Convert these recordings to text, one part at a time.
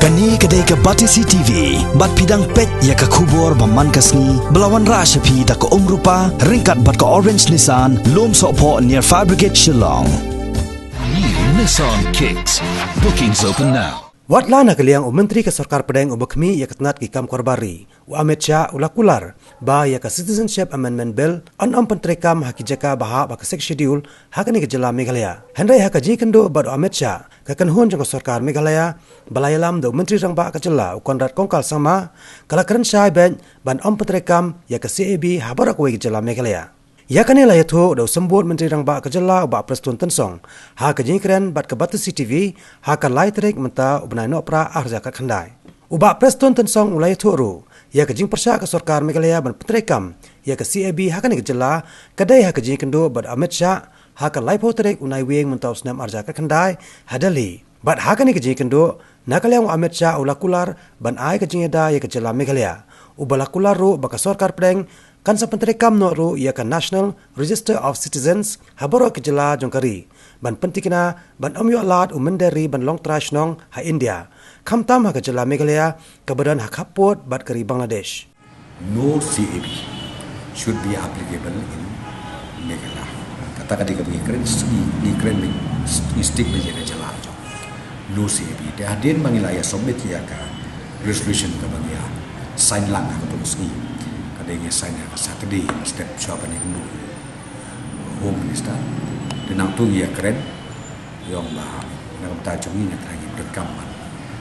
Kani kedai ke Batisi TV, bat pidang pet ya ke kubur baman kasni, belawan rasyapi da ke rupa, ringkat bat ke Orange Nissan, lom sokpo near Fire Brigade Shillong. New Nissan Kicks. Bookings open now. Watla na kaliang Menteri ke Sarkar Pedang ubakmi ya ketnat ki kam korbari. Amit Shah ulakular ba ya ke Citizenship Amendment Bill an pentrekam haki jaka baha ba ke sek schedule hakani ke jela Meghalaya. Hendai haka ji kendo bad Amit Shah ke kanhun jang Sarkar Meghalaya balayalam do Menteri rang ba ke jela konrat kongkal sama kala keren Shah ban pentrekam ya ke CAB habarak we ke jela Meghalaya. Ya kani la yatho do sambut Menteri rang ba kejala ba Preston Tensong ha ke jingkren bat ke Batisi TV ha ka lai trek menta ubnai no pra arja ka khandai uba Preston Tensong ulai thoru ya ke jing persya ke Sarkar Meghalaya ban petrekam ya ke CAB ha kani kejala kadai ha ke jingkendo bat Amit Shah ha ka lai potrek unai weng menta usnam arja ka khandai hadali bat ha kani ke jingkendo nakaliang Amit Shah ulakular ban ai ke jingeda ya ke jela Meghalaya ubalakular ro ba ke Sarkar Pedang kan sa pentrekam no ro ia kan National Register of Citizens habaro ke jela jongkari ban pentikina ban amyo alat umenderi ban long trash nong ha India khamtam ha ke jela Meghalaya kebadan hak hapot bat kari Bangladesh. No CAB should be applicable in Meghalaya. Kata kata kami keren ni keren stick beje ke jela jo. No CAB. Dia hadin mangilaya submit ya ka resolution ke bangia sign lang ka polisi. Kadang sign ya Saturday step siapa ni kundu Home Minister dan tu ia keren yang bah nak tajuk ni nak lagi berkaman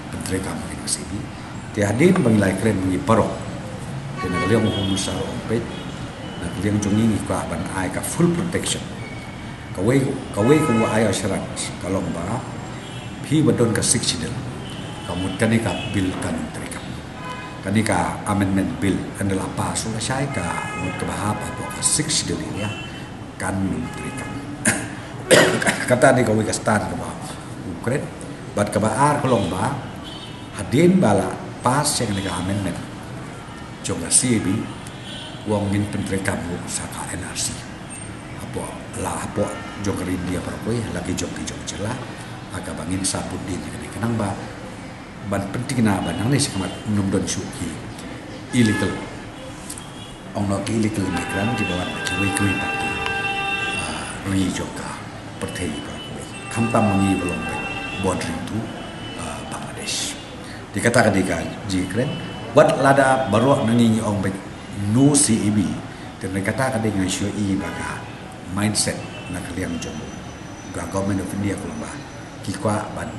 pentrekam ni sini tiada bangilai keren bagi parok dan nak liang Home Minister ompet nak liang jongi ni kau ban ai ka full protection kawai kau ai assurance kalau bah pi badon ka 6 sidel kamu tani ka bil kan pentrekam kani ka amendment bill adalah apa sudah saya ka kebahap atau ka 6 sidel ini ya kan mentrekam kata ni kau ikas tan kau Ukraine bat kebaar kolong ba hadin bala pas yang ni amendment jom CAB uang min pentrekam saka NRC apa jom India perkoi lagi jom celah agak bangin sabut din ni kenang ba ban penting na ban nang ni sekamat minum don syuki illegal ong nak illegal immigrant di bawah kuih pati ri joka pertai perkoi khamtam mangi belum border itu Bangladesh dikatakan di jikren wat lada baru nangi ong bet no CAB dan dikatakan dengan syui baga mindset nak liang jom government of India kulamba kikwa ban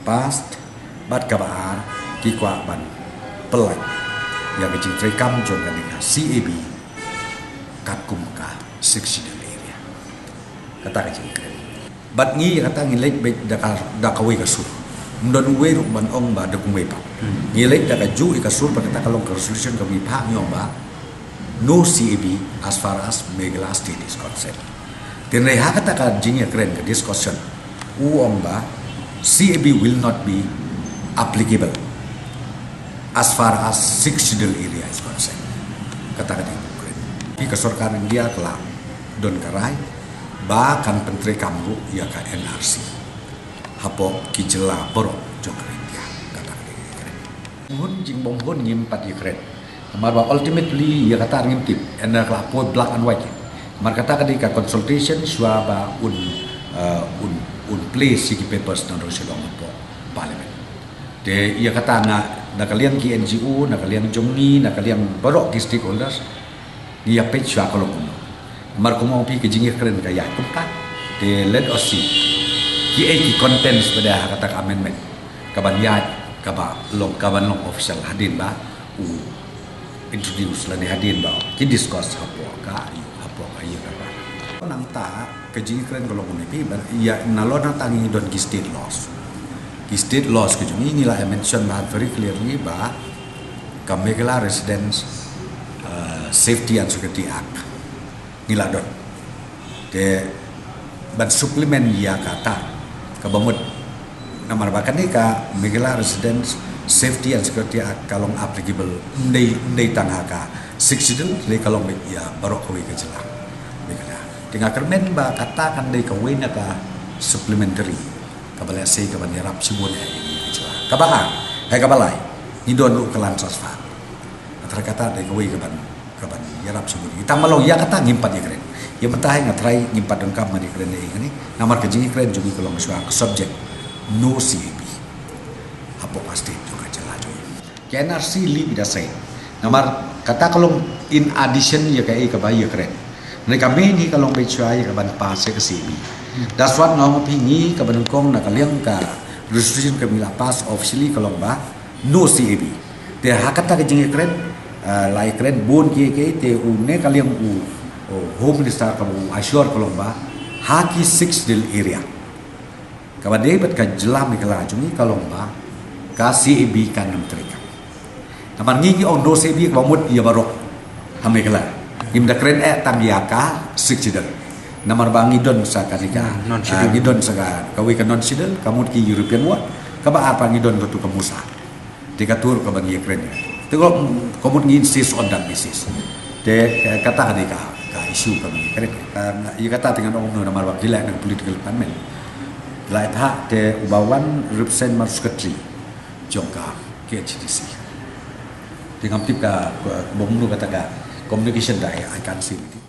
past bat kabar kikwa ban pelan yang kecil rekam juga dengan CAB kakum ka 6 sidel area kata kecil keren bat ngi kata ngilek baik da kawai kasur mendon we ban ong ba da kumwe pa ngilek da ju ikasur pa kata kalau resolution kami pa nyong ba no CAB as far as Meghalaya state is concerned dan reha kata ka jingnya keren ke discussion uong ba CAB will not be applicable as far as 6 sidel area is concerned. Kata-kata itu. Di Sarkar India telah don karai bahkan pentrekam ru ya ka NRC. Hapo kijela borok jok India kata-kata itu. Mohon jing bonghon ngimpat ikret. Marwa ultimately ya kata ngimtip enda lapo black and white. Mar kata-kata consultation suaba un place sigi papers na ro silong po parliament. De ia kata nak kalian ki NGO nak kalian jomni nak kalian borok ki stakeholders dia page swa kalau kum mar kum pi ke jingir keren kaya kum ka de let us see ki contents pada kata amendment kaban ya kaba long kaban long official hadin ba introduce la ni hadin ba ki discuss hapo ka ayo ka nang ta ke jingir keren kalau kum pi ya nalona tangi don ki state laws state laws ke jung inilah I mention very clearly bah Meghalaya Residents Safety and Security Act nila don de ban suplemen ya kata kabamut namar bakan ni ka Meghalaya Residents Safety and Security Act kalong applicable ndai tanaka 6 sidel le kalong ya barok kowe ke jela Meghalaya tinggal kermen ba kata kan dei kowe na ka supplementary kabalasi kaban yarap sibun kabahan hai ka balai ni don lu kelan transfer antara kata dai kawai ka ban yarap sebut kita malong ya kata ngimpat ya keren ya betah ngatrai ngimpat dengkap mani keren ini namar kejing keren juga kalau masuk subject no CAB apa pasti juga jelas juga KNRC li bida say namar kata kalau in addition ya kai ka bayi keren mereka main ni kalau baca ya ka ban pas ke CAB that's what ngau pingi ka banungkong na kaliang ka registration ka mila pass officially kalau ba no CAB dia hakata kejing keren lai keren bon ke te une kaliang home minister kamu assure kalau ba haki 6 del area kabade bet ka jelam ni kala jungi kalau ba ka CAB kan menterika namar ngi on do CAB ka mut ya barok hame kala im da keren tam ya ka 6 del namar bangi don sa kadika ngi don sa kawi ka non sidel kamu ki European what ka ba apa ngi don tu kamu sa dikatur ka bangi keren Tengok komun insist on that basis. De kata kadika ka isu kami keren. Ia kata dengan orang nama wakil dengan political department. Lai tha de ubawan represent marskatri jongka KHDC. Dengan tip ka bomnu kata ka communication dai akan sini.